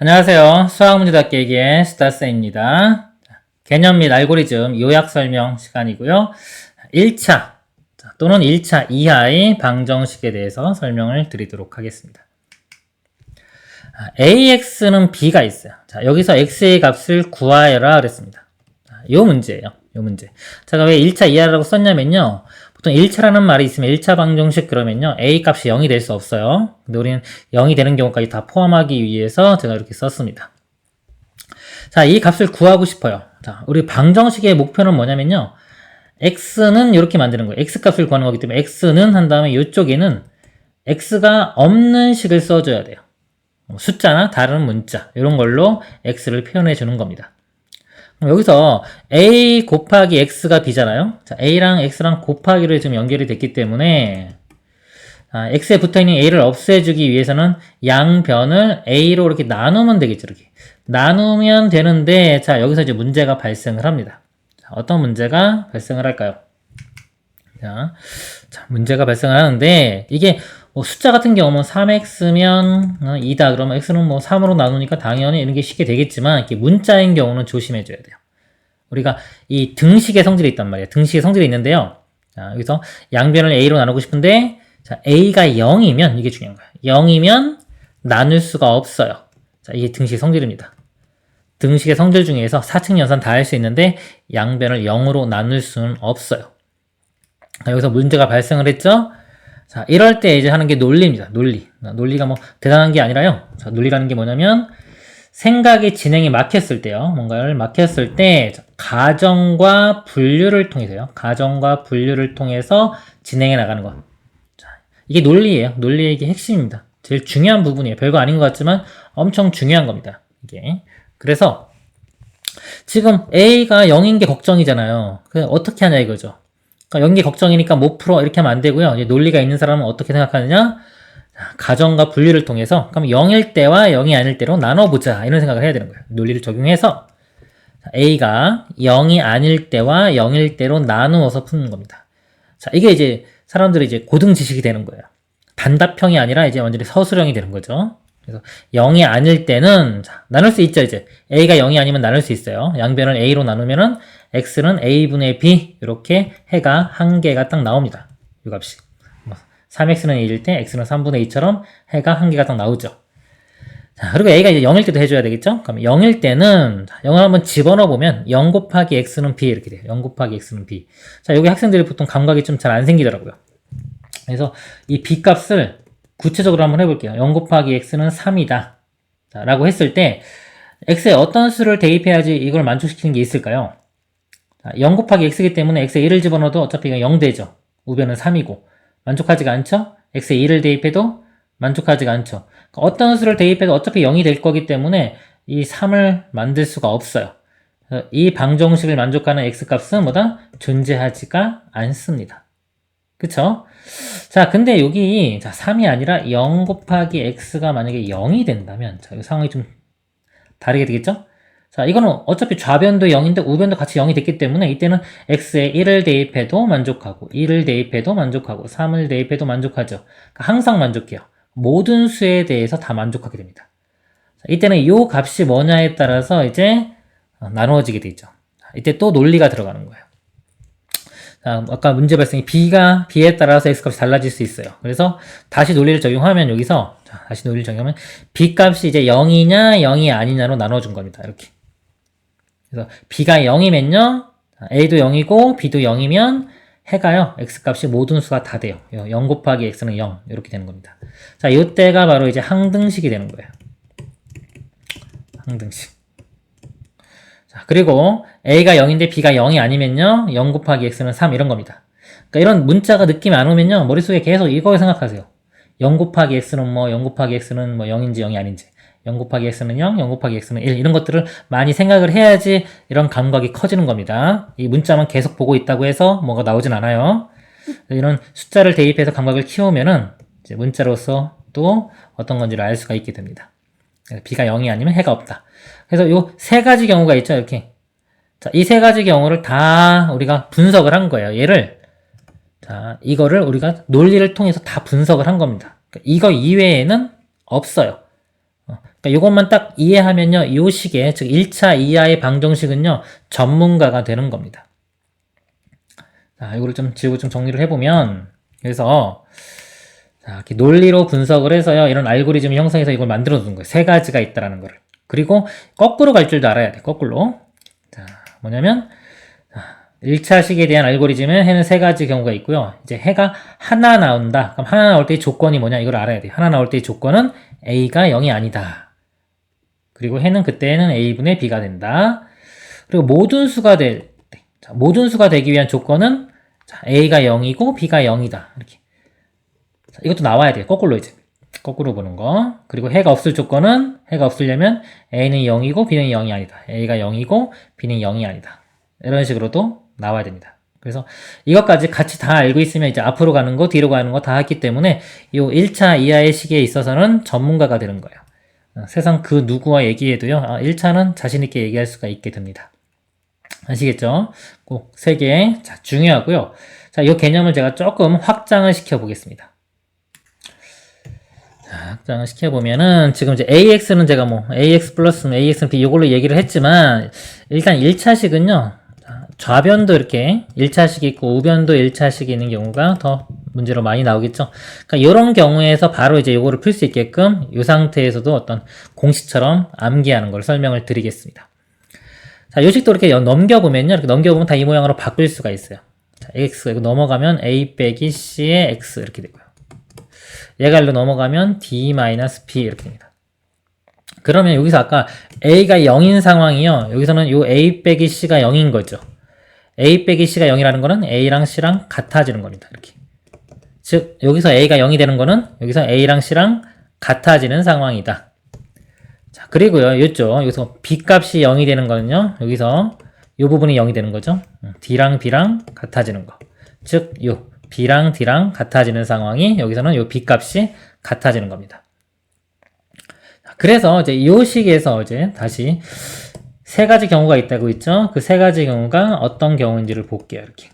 안녕하세요. 수학문제답 깨기의 스타쌤입니다. 개념 및 알고리즘 요약 설명 시간이고요. 1차 또는 1차 이하의 방정식에 대해서 설명을 드리도록 하겠습니다. AX는 B가 있어요. 자, 여기서 X의 값을 구하여라 그랬습니다. 요 문제예요. 요 문제. 제가 왜 1차 이하라고 썼냐면요. 보통 1차라는 말이 있으면 1차 방정식 그러면요. A 값이 0이 될 수 없어요. 근데 우리는 0이 되는 경우까지 다 포함하기 위해서 제가 이렇게 썼습니다. 자, 이 값을 구하고 싶어요. 자, 우리 방정식의 목표는 뭐냐면요. x는 이렇게 만드는 거예요. x 값을 구하는 거기 때문에 x는 한 다음에 이쪽에는 x가 없는 식을 써줘야 돼요. 숫자나 다른 문자 이런 걸로 x를 표현해 주는 겁니다. 그럼 여기서 a 곱하기 x가 b잖아요. 자, a랑 x랑 곱하기로 지금 연결이 됐기 때문에 x에 붙어있는 a를 없애주기 위해서는 양변을 a로 이렇게 나누면 되겠죠. 이렇게 나누면 되는데, 자, 여기서 이제 문제가 발생을 합니다. 자, 어떤 문제가 발생을 할까요? 자, 문제가 발생을 하는데, 이게 뭐 숫자 같은 경우는 3x면 2다 그러면 x는 뭐 3으로 나누니까 당연히 이런 게 쉽게 되겠지만, 이렇게 문자인 경우는 조심해줘야 돼요. 우리가 이 등식의 성질이 있단 말이에요. 등식의 성질이 있는데요. 자, 여기서 양변을 a로 나누고 싶은데, 자, a가 0이면, 이게 중요한 거예요. 0이면 나눌 수가 없어요. 자, 이게 등식의 성질입니다. 등식의 성질 중에서 4층 연산 다 할 수 있는데 양변을 0으로 나눌 수는 없어요. 자, 여기서 문제가 발생을 했죠? 자, 이럴 때 이제 하는 게 논리입니다. 논리. 논리가 뭐 대단한 게 아니라요. 자, 논리라는 게 뭐냐면 생각의 진행이 막혔을 때요. 뭔가를 막혔을 때 가정과 분류를 통해서요. 가정과 분류를 통해서 진행해 나가는 거. 자, 이게 논리예요. 논리의 이게 핵심입니다. 제일 중요한 부분이에요. 별거 아닌 것 같지만 엄청 중요한 겁니다. 이게. 그래서 지금 A가 0인 게 걱정이잖아요. 그래서 어떻게 하냐 이거죠. 그러니까 0인 게 걱정이니까 못 풀어 이렇게 하면 안 되고요. 이제 논리가 있는 사람은 어떻게 생각하느냐? 가정과 분류를 통해서 그럼 0일 때와 0이 아닐 때로 나눠보자 이런 생각을 해야 되는 거예요. 논리를 적용해서 A가 0이 아닐 때와 0일 때로 나누어서 푸는 겁니다. 자, 이게 이제 사람들이 이제 고등 지식이 되는 거예요. 단답형이 아니라 이제 완전히 서술형이 되는 거죠. 그래서 0이 아닐 때는 자, 나눌 수 있죠. 이제 a가 0이 아니면 나눌 수 있어요. 양변을 a로 나누면은 x는 a분의 b 이렇게 해가 한 개가 딱 나옵니다. 이 값이 3x는 1일 때 x는 3분의 2처럼 해가 한 개가 딱 나오죠. 자, 그리고 a가 이제 0일 때도 해줘야 되겠죠? 그럼 0일 때는 0을 한번 집어넣어 보면 0 곱하기 x는 b 이렇게 돼요. 0 곱하기 x는 b. 자, 여기 학생들이 보통 감각이 좀 잘 안 생기더라고요. 그래서 이 b 값을 구체적으로 한번 해볼게요. 0 곱하기 x는 3이다. 자, 라고 했을 때 x에 어떤 수를 대입해야지 이걸 만족시키는 게 있을까요? 자, 0 곱하기 x이기 때문에 x에 1을 집어넣어도 어차피 이건 0 되죠. 우변은 3이고 만족하지가 않죠? x에 1을 대입해도 만족하지가 않죠. 그러니까 어떤 수를 대입해도 어차피 0이 될 거기 때문에 이 3을 만들 수가 없어요. 이 방정식을 만족하는 x값은 뭐다? 존재하지가 않습니다. 그쵸? 자, 근데 여기, 자, 3이 아니라 0 곱하기 x가 만약에 0이 된다면, 자, 이 상황이 좀 다르게 되겠죠? 자, 이거는 어차피 좌변도 0인데 우변도 같이 0이 됐기 때문에 이때는 x에 1을 대입해도 만족하고, 2를 대입해도 만족하고, 3을 대입해도 만족하죠. 그러니까 항상 만족해요. 모든 수에 대해서 다 만족하게 됩니다. 자, 이때는 이 값이 뭐냐에 따라서 이제 나누어지게 되죠. 이때 또 논리가 들어가는 거예요. 아까 문제 발생이 B에 따라서 X값이 달라질 수 있어요. 그래서 다시 논리를 적용하면 여기서, 다시 논리를 적용하면 B값이 이제 0이냐, 0이 아니냐로 나눠준 겁니다. 이렇게. 그래서 B가 0이면요, A도 0이고, B도 0이면 해가요, X값이 모든 수가 다 돼요. 0 곱하기 X는 0. 이렇게 되는 겁니다. 자, 이때가 바로 이제 항등식이 되는 거예요. 항등식. 자, 그리고 a가 0인데 b가 0이 아니면요 0 곱하기 x는 3 이런 겁니다. 그러니까 이런 문자가 느낌이 안 오면요 머릿속에 계속 이거 생각하세요. 0 곱하기 x는 뭐 0 곱하기 x는 뭐 0인지 0이 아닌지 0 곱하기 x는 0, 0 곱하기 x는 1 이런 것들을 많이 생각을 해야지 이런 감각이 커지는 겁니다. 이 문자만 계속 보고 있다고 해서 뭐가 나오진 않아요. 이런 숫자를 대입해서 감각을 키우면은 이제 문자로서 또 어떤 건지를 알 수가 있게 됩니다. b가 0이 아니면 해가 없다. 그래서 요 세 가지 경우가 있죠, 이렇게. 자, 이 세 가지 경우를 다 우리가 분석을 한 거예요. 얘를, 자, 이거를 우리가 논리를 통해서 다 분석을 한 겁니다. 그러니까 이거 이외에는 없어요. 그러니까 이것만 딱 이해하면요. 이 식의, 즉 1차 이하의 방정식은요. 전문가가 되는 겁니다. 자, 이거를 좀 지우고 좀 정리를 해보면, 그래서 자, 이렇게 논리로 분석을 해서요. 이런 알고리즘 형성해서 이걸 만들어 두는 거예요. 세 가지가 있다라는 거를. 그리고 거꾸로 갈 줄도 알아야 돼. 거꾸로. 자, 뭐냐면 1차 식에 대한 알고리즘은 해는 세 가지 경우가 있고요. 이제 해가 하나 나온다. 그럼 하나 나올 때의 조건이 뭐냐? 이걸 알아야 돼. 하나 나올 때의 조건은 A가 0이 아니다. 그리고 해는 그때는 A분의 B가 된다. 그리고 모든 수가 될 때. 자, 모든 수가 되기 위한 조건은 자, A가 0이고 B가 0이다. 이렇게. 자, 이것도 나와야 돼요. 거꾸로 이제. 거꾸로 보는 거. 그리고 해가 없을 조건은 해가 없으려면 A는 0이고 B는 0이 아니다. A가 0이고 B는 0이 아니다. 이런 식으로도 나와야 됩니다. 그래서 이것까지 같이 다 알고 있으면 이제 앞으로 가는 거, 뒤로 가는 거 다 했기 때문에 이 1차 이하의 시기에 있어서는 전문가가 되는 거예요. 세상 그 누구와 얘기해도요. 1차는 자신있게 얘기할 수가 있게 됩니다. 아시겠죠? 꼭 3개. 자, 중요하고요. 자, 이 개념을 제가 조금 확장을 시켜 보겠습니다. 자, 확장을 시켜보면은, 지금 이제 AX는 제가 뭐, AX 플러스는 AX는 B 이걸로 얘기를 했지만, 일단 1차식은요, 좌변도 이렇게 1차식이 있고, 우변도 1차식이 있는 경우가 더 문제로 많이 나오겠죠. 그러니까 이런 경우에서 바로 이제 요거를 풀 수 있게끔, 이 상태에서도 어떤 공식처럼 암기하는 걸 설명을 드리겠습니다. 자, 요 식도 이렇게 넘겨보면요, 이렇게 넘겨보면 다 이 모양으로 바뀔 수가 있어요. 자, X가 이거 넘어가면 A 빼기 C의 X 이렇게 되고요. 얘가 일로 넘어가면 D-B 이렇게 됩니다. 그러면 여기서 아까 A가 0인 상황이요. 여기서는 요 A 빼기 C가 0인 거죠. A 빼기 C가 0이라는 거는 A랑 C랑 같아지는 겁니다. 이렇게. 즉, 여기서 A가 0이 되는 거는 여기서 A랑 C랑 같아지는 상황이다. 자, 그리고요. 여기서 B 값이 0이 되는 거는요. 여기서 요 부분이 0이 되는 거죠. D랑 B랑 같아지는 거. 즉, 요 B랑 D랑 같아지는 상황이 여기서는 요 B 값이 같아지는 겁니다. 그래서 이제 이 식에서 이제 다시 세 가지 경우가 있다고 했죠. 그 세 가지 경우가 어떤 경우인지를 볼게요. 이렇게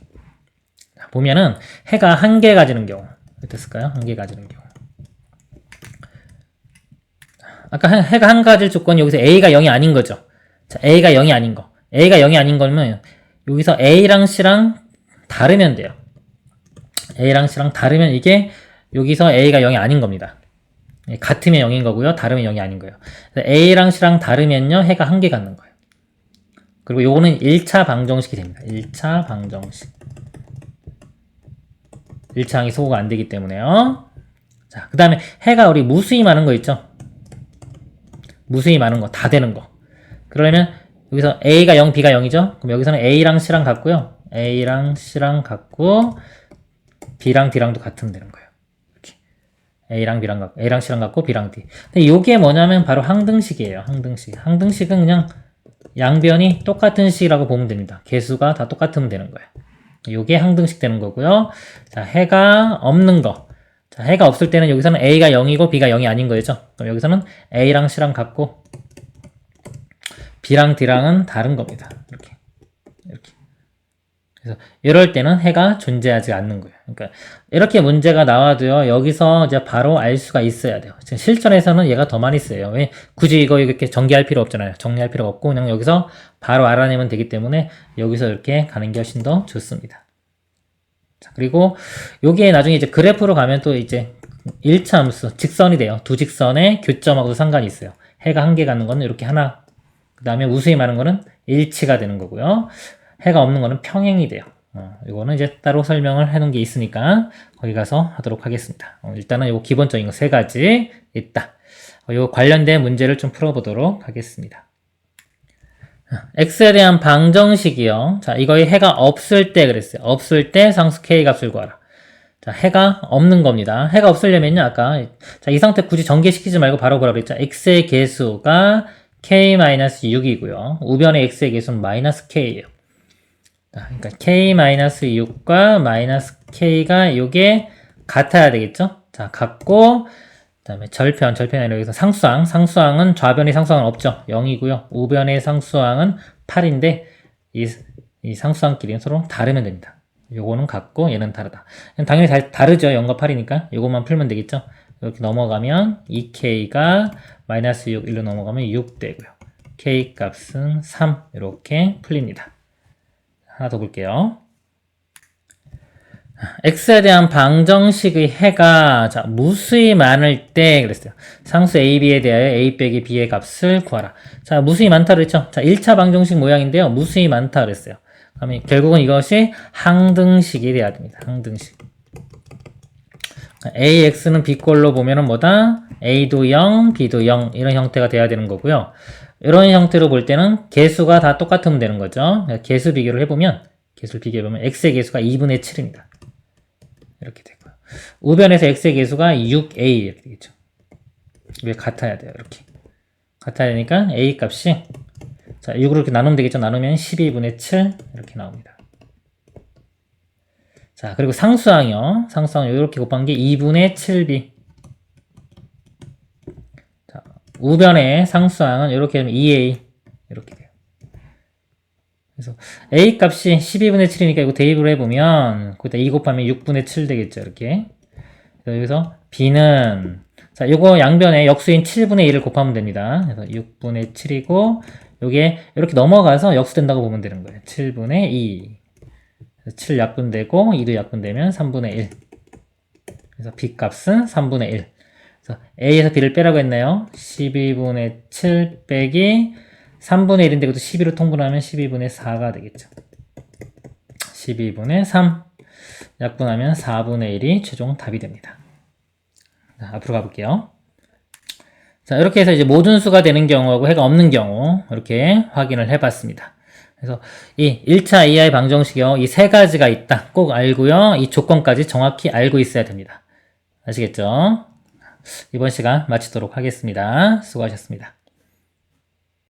보면은 해가 한 개 가지는 경우 어땠을까요? 한 개 가지는 경우. 아까 해가 한 가지 조건이 여기서 A가 0이 아닌 거죠. 자, A가 0이 아닌 거. A가 0이 아닌 거면 여기서 A랑 C랑 다르면 돼요. A랑 C랑 다르면 이게 여기서 A가 0이 아닌 겁니다. 같으면 0인 거고요. 다르면 0이 아닌 거예요. A랑 C랑 다르면요. 해가 한 개 갖는 거예요. 그리고 요거는 1차 방정식이 됩니다. 1차 방정식. 1차항이 소거가 안 되기 때문에요. 자, 그 다음에 해가 우리 무수히 많은 거 있죠? 무수히 많은 거, 다 되는 거. 그러면 여기서 A가 0, B가 0이죠? 그럼 여기서는 A랑 C랑 같고요. A랑 C랑 같고 B랑 D랑도 같으면 되는 거예요. 이렇게. A랑 B랑 같고, A랑 C랑 같고 B랑 D. 근데 요게 뭐냐면 바로 항등식이에요. 항등식. 항등식은 그냥 양변이 똑같은 식이라고 보면 됩니다. 개수가 다 똑같으면 되는 거예요. 요게 항등식 되는 거고요. 자, 해가 없는 거. 자, 해가 없을 때는 여기서는 A가 0이고 B가 0이 아닌 거죠. 그럼 여기서는 A랑 C랑 같고 B랑 D랑은 다른 겁니다. 이렇게. 그래서 이럴 때는 해가 존재하지 않는 거예요. 그러니까 이렇게 문제가 나와도요. 여기서 이제 바로 알 수가 있어야 돼요. 지금 실전에서는 얘가 더 많이 쓰여요. 왜? 굳이 이거 이렇게 전개할 필요 없잖아요. 정리할 필요가 없고 그냥 여기서 바로 알아내면 되기 때문에 여기서 이렇게 가는 게 훨씬 더 좋습니다. 자, 그리고 여기에 나중에 이제 그래프로 가면 또 이제 1차 함수, 직선이 돼요. 두 직선의 교점하고도 상관이 있어요. 해가 한 개 갖는 거는 이렇게 하나, 그 다음에 우수히 많은 거는 일치가 되는 거고요. 해가 없는 거는 평행이 돼요. 이거는 이제 따로 설명을 해놓은 게 있으니까 거기 가서 하도록 하겠습니다. 일단은 요 기본적인 거 세 가지 있다. 요 관련된 문제를 좀 풀어보도록 하겠습니다. x에 대한 방정식이요. 자, 이거에 해가 없을 때 그랬어요. 없을 때 상수 k 값을 구하라. 자, 해가 없는 겁니다. 해가 없으려면요, 아까. 자, 이 상태 굳이 전개시키지 말고 바로 보라 그랬죠. x의 개수가 k-6이고요. 우변의 x의 개수는 -k예요. 자, 그러니까 k-6과 -k가 요게 같아야 되겠죠? 자, 같고, 그 다음에 절편이 아니라 여기서 상수항은 좌변의 상수항은 없죠. 0이고요. 우변의 상수항은 8인데, 이 상수항끼리는 서로 다르면 됩니다. 요거는 같고, 얘는 다르다. 당연히 다르죠. 0과 8이니까. 요것만 풀면 되겠죠? 이렇게 넘어가면 2k가 마이너스 6, 1로 넘어가면 6 되고요. k 값은 3 이렇게 풀립니다. 하나 더 볼게요. x에 대한 방정식의 해가 자 무수히 많을 때 그랬어요. 상수 a, b에 대하여 a 빼기 b의 값을 구하라. 자 무수히 많다 그랬죠. 자 1차 방정식 모양인데요. 무수히 많다 그랬어요. 그러면 결국은 이것이 항등식이 돼야 됩니다. 항등식. ax는 b꼴로 보면은 뭐다? a도 0, b도 0 이런 형태가 돼야 되는 거고요. 이런 형태로 볼 때는 개수가 다 똑같으면 되는 거죠. 개수 비교를 해보면 x의 개수가 2분의 7입니다. 이렇게 되고요. 우변에서 x의 개수가 6a 이렇게 되겠죠. 이게 같아야 돼요. 이렇게 같아야 되니까 a 값이 자 6으로 이렇게 나누면 되겠죠. 나누면 12분의 7 이렇게 나옵니다. 자 그리고 상수항이요. 상수항 이렇게 곱한 게 2분의 7b. 자 우변의 상수항은 이렇게 되면 2a 이렇게 돼요. 그래서 a 값이 12분의 7이니까 이거 대입을 해보면 거기다 2 곱하면 6분의 7 되겠죠. 이렇게. 그래서 여기서 b는 자 요거 양변에 역수인 7분의 1을 곱하면 됩니다. 그래서 6분의 7이고 요게 이렇게 넘어가서 역수된다고 보면 되는 거예요. 7분의 2 7 약분되고 2도 약분되면 3분의 1 그래서 b 값은 3분의 1 그래서 a에서 b를 빼라고 했나요? 12분의 7 빼기 3분의 1인데 그것도 12로 통분하면 12분의 4가 되겠죠. 12분의 3 약분하면 4분의 1이 최종 답이 됩니다. 자, 앞으로 가볼게요. 자, 이렇게 해서 이제 모든 수가 되는 경우하고 해가 없는 경우 이렇게 확인을 해봤습니다. 그래서 이 1차 EI 방정식이요. 이 세 가지가 있다. 꼭 알고요. 이 조건까지 정확히 알고 있어야 됩니다. 아시겠죠? 이번 시간 마치도록 하겠습니다. 수고하셨습니다.